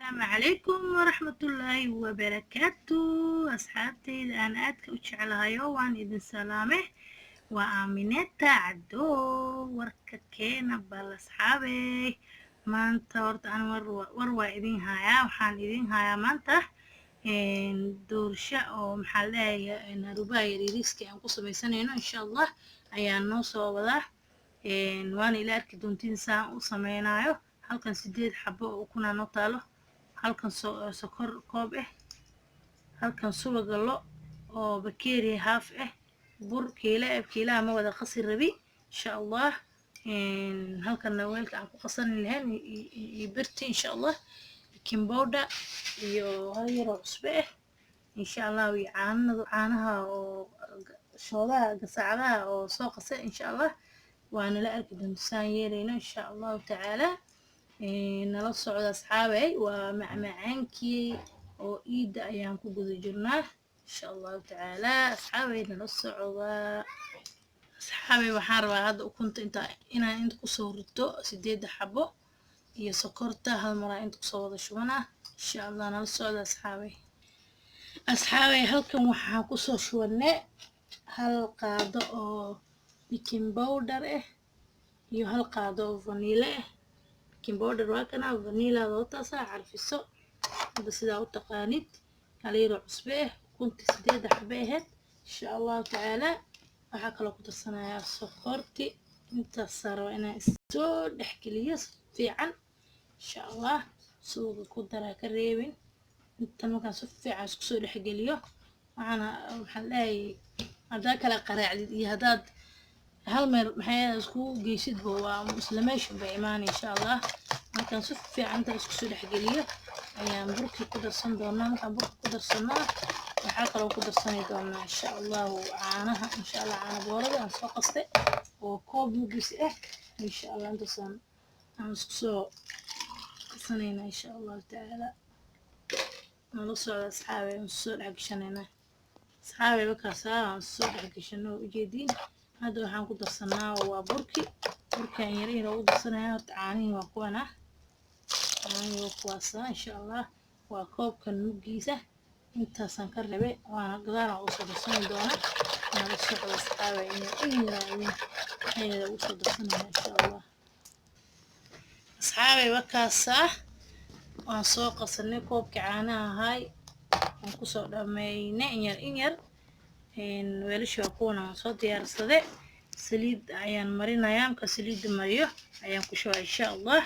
السلام عليكم ورحمة الله وبركاته. أصحابتي أنا أدك وجعلها وان إذن سلامه وآمنة عدو ورككينا بالأصحابي maanta horta aan war waa idin hayaa waxaan idin hayaa maanta doorsho oo maxaa leeyahay narubaha yariiriska aan ku sameysanayno insha Allah ayaan noo soo wadaa waana ila arki doontiin saan u sameynayo halkan 8 xabo oo kuna noo taalo halkan sokor koob halkan subaga lo oo bakeeri haaf bur kiila ma wada qasi rabi insha Allah halkan weelka aan ku qasan lahayn iyo birti insha Allah baking powder iyo hal yar oo cusbo insha Allah iyo caanaha oo shoodaha gasacadaha oo soo qasay insha Allah waana la arki doontaan yeelayna insha Allah ta'ala nala socda asxaabay waa macmacaankii oo iida ayaan ku guda jirnaa insha Allah ta'ala asxaabay nala socda asxaabay waxaan rabaa hadda ukunta inaan ku soo rito 8 xabo iyo sokorta hal mar inta ku soo wada shubanaa insha Allah nala socda asxaabay halkan waxaan ku soo shubanay hal qaado oo baking powder iyo hal qaado oo vanilla baking powder waa kana vanilla taasa carfiso hada sida u taqaanid hal yar oo cusbo ukunta 8 xabo insha Allah ta'ala waxa kale ku darsanayaa sokorti inta saro inaan soo dhaxgeliyo fiican insha Allah suuga ku dara ka reebin inta markaan si fiican isku soo dhaxgeliyo waxaan leeyahay hadaa kala qaraacdid iyo hadaad hal meel maxay isku geysid waa muslimeeshu bay imaan insha Allah markaan si fiican inta isku soo dhaxgeliyo ayaan burki ku darsan doonaa markaan burki ku darsano waxa kale oo ku darsan doonaa insha Allah caanaha insha Allah caana boorada aan soo qastay oo koob mugis insha Allah intaasaan aan isku soo qasanayna insha Allah ta'ala nala socda asxaabay aan soo dhaxgashanayna asxaabay wakaas aan soo dhaxgashano ujeedin hada waxaan ku darsanaa waa burkan yar oo u darsanayaa caanihi waa kuwana caanihi waa kuwaasa insha Allah waa koobkan mugiisa intaasaan ka rabay waana gadaal u soo darsan doona nala socda asxaabay ayay u soo darsanayna insha Allah asxaabay wakaasa waan soo qasanay koobka caanaha ahay aan ku soo dhameeynay in yar weelasha kuwana soo diyaarsaday saliid ayaan marinayaa ka saliid mariyo ayaan ku shubaa insha Allah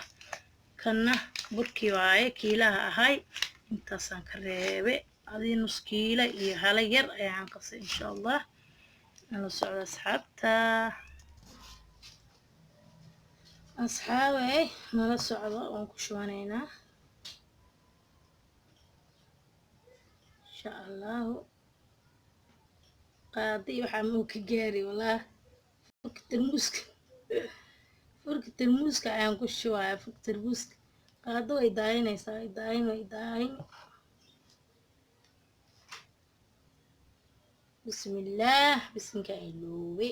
kana burkii waaye kiilaha ahay intaasaan ka reebay adii nus kiila iyo hal yar ayaan qasay insha Allah nala socda asxaabay nala socda waan ku shubanaynaa insha Allah qaadi waxa uu ka gaari walaa furka termuuska ayaan ku shubayaa furka termuuska qaado way daaynaysaa daayin bismillah bismika iloowe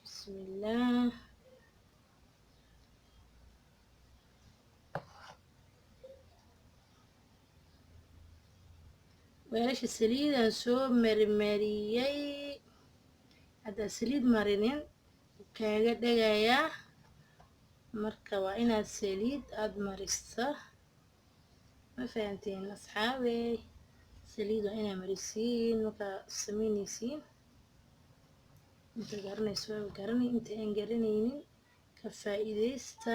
bismillah weelasha saliidaan soo marmariyay hadda saliid marinin kaaga dhagayaa marka waa inaad saliid aad mariso ma fahanteen asxaabay saliid waa inaad marisiin marka sameynaysiin inta garanayso garanay inta aan garanaynin ka faa'iideysta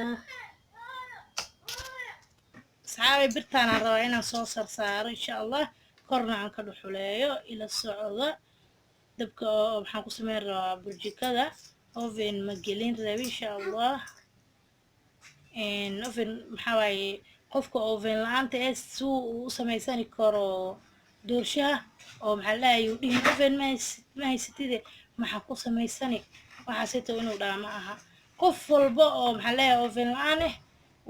asxaabay birtaan aan rabaa inaan soo saaro insha Allah korna aan ka dhuxuleeyo ila socda dabka oo waxaan ku sameyn rabaa burjikada oven ma gelin rabi insha Allah oven maxaa waaye qofka oven la'aanta suu u sameysan karo doorshaha oo maxaa la dhahayaa dhihin oven ma haysatid maxaa ku sameysani waxa sito inuu dhaama aha qof walba oo maxaa la dhahayaa oven la'aan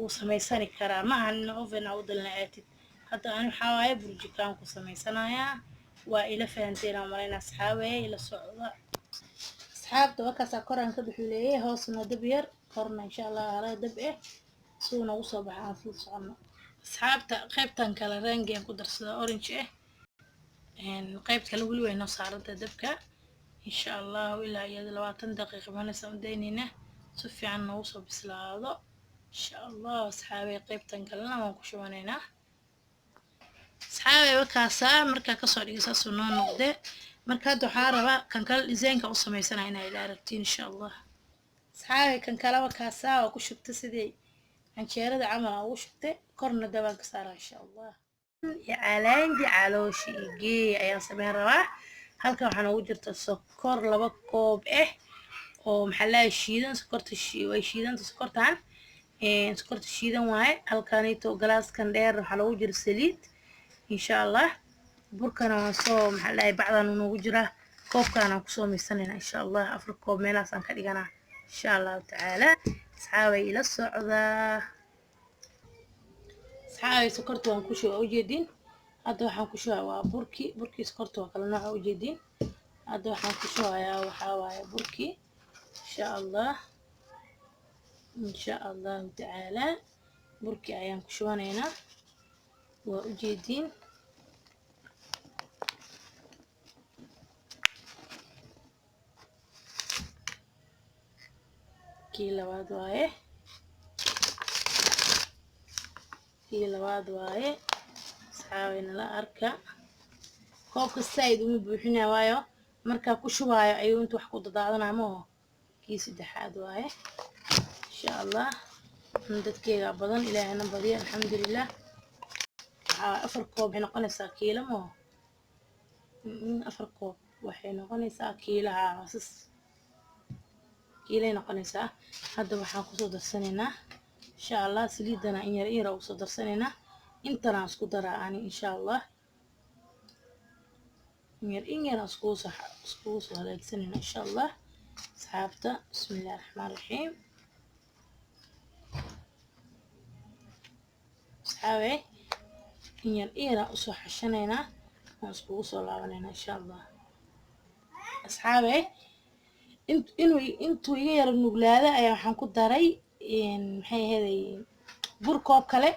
uu sameysan karaa ma aha in oven u dalnaatid hadda aan waxaa waaye burjikaan ku sameysanayaa waa ila fahanteen marayna asxaabay ila socda asxaabta wakaas koraan ka dhuxuleeyay hoosna dab yar korna insha Allah ala dab سونا وصبح عافية صعنا أصحابتا قيبتان كلا رانجي أن قدر سدا أورنج إن قيبت كلا ولوي نو سارنتا دبكا إن شاء الله إلا يد 20 دقيقة ما نسمدينينا صفي عنا وصل بسلاده إن شاء الله أصحابي قيبتان كلا ما كشوانينا أصحابي وكاسا مركا كسر يسا سنون نقدة مركا دحارة كان كلا ديزاين كأوصا ميسانا هنا إلى ربتين إن شاء الله أصحابي كان كلا وكاسا وكشبت سيدي canjeerada camal aan ugu shubtay korna dabaan ka saaraa insha allah calaanji calooshi geey ayaan sameyn rabaa halkan waxaan ugu jirta sokor 2 koob oo maxaa la shiidan sokorta way shiidanta sokortan sokorta shiidan waaye halkanito galaaskan dheer waxaa lagu jira saliid insha allah burkana waan soo maxaa la bacdan ugu jira koobkan aan kusoo miisanayna insha allah 4 koob meelaas aan ka dhiganaa insha allah taala أصحابي إلى الصعدة أصحابي سكرت وانكشوا أوجدين هذا وحن كشوا بركي سكرت وكل نوع أوجدين هذا وحن كشوا يا وحوايا بركي إن شاء الله تعالى بركي أيام كشوان هنا وأوجدين kii labaad waaye asxaabina la arka koobka saaid uma buuxinaa waayo markaa ku shubaayo ayuu inta wax ku dadaadanaa maaho kii saddexaad waaye insha allah dadkeyga badan ilaahayna badiyo alxamdulilah waxaa 4 koob waxay noqonaysaa kiilo maaho 4 koob waxay noqonaysaa kiilaha asas kiilay noqonaysaa hadda waxaan kusoo darsanaynaa insha allah saliidana in yar ugu soo darsanaynaa intana isku daraa ani insha allah in yar iskugu soo hagaajinaynaa insha allah asxaabta bismillaahir rahmaanir rahiim asxaabe in yar usoo xashanaynaa waan iskugu soo laabanaynaa insha allah asxaabe intuu iga yar nuglaada ayaa waxaan ku daray maxay ahaday bur koob kale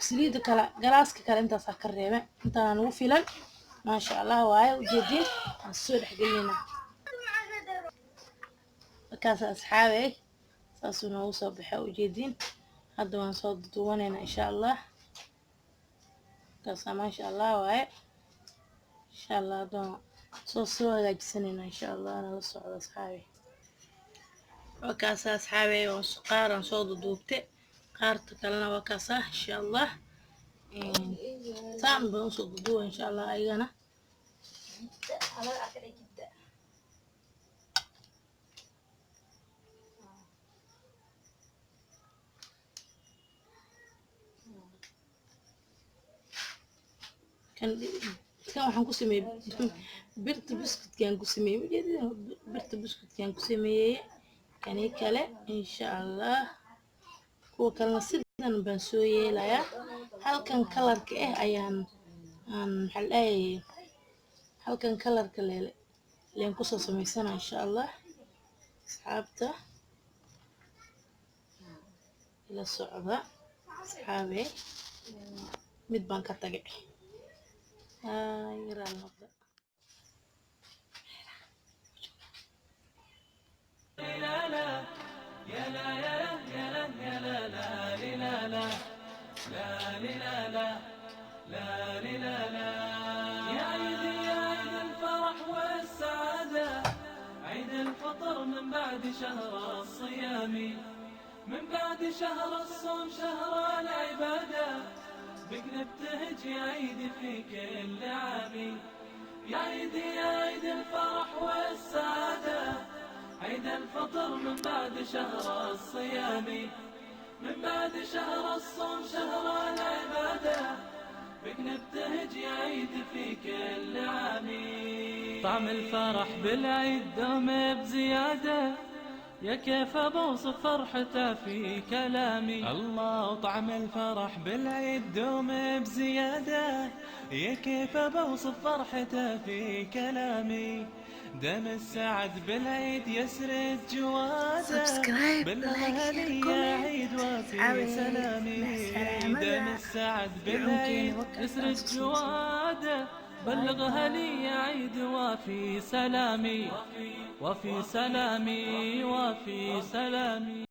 saliida kale galaaska kale intaas ka reebay intaan ugu filan ma sha Allah waaye ujeedin aan soo dhaxgelina markaas asxaabe saasuu noogu soo baxay ujeedin hadda waan soo duubanayna insha Allah taas ma sha Allah waaye insha Allah soo hagaajisanayna insha Allah ana la socdo asxaabe وكاسا أصحابي وسقارا صوت دوبتي قارت كلنا وكاسا إن شاء الله سام بنصوت دو إن شاء الله أيغانا كان waxaan ku sameeyay birta biskutkan ku sameeyay birta biskutkan ku sameeyay kani kale insha Allah kuwa kalena sidan baan soo yeelayaa halkan kalarka ayaan maxalay halkan kalarka leen ku soo sameeysanaa insha Allah asxaabta ila socda asxaabe mid baan ka tagay يرى النقطة لا لا يا لا يا لا يا لا يا لا لا لا لا لا لا لا لا يا عيد الفرح والسعادة عيد الفطر من بعد شهر الصيام من بعد شهر الصوم شهر العبادة بك نبتهج يا عيد في كل عام يا عيد الفرح والسعادة عيد الفطر من بعد شهر الصيام من بعد شهر الصوم شهر العبادة بك نبتهج يا عيد في كل عام طعم الفرح بالعيد دوم بزيادة يا كيف بوصف فرحته في كلامي الله طعم الفرح بالعيد دوم بزيادة يا كيف بوصف فرحته في كلامي دم السعد بالعيد يسرد جواده، سبسكرايب لايك بالغالي شير يا عيد كومنت. وفي عاوي سلامي. مع دم السلامة. السعد يعونكيني بالعيد وقت يسرد أصوصي. جواده، باي بلغها لي يا باي. عيد وفي سلامي، وفي سلامي، وفي سلامي.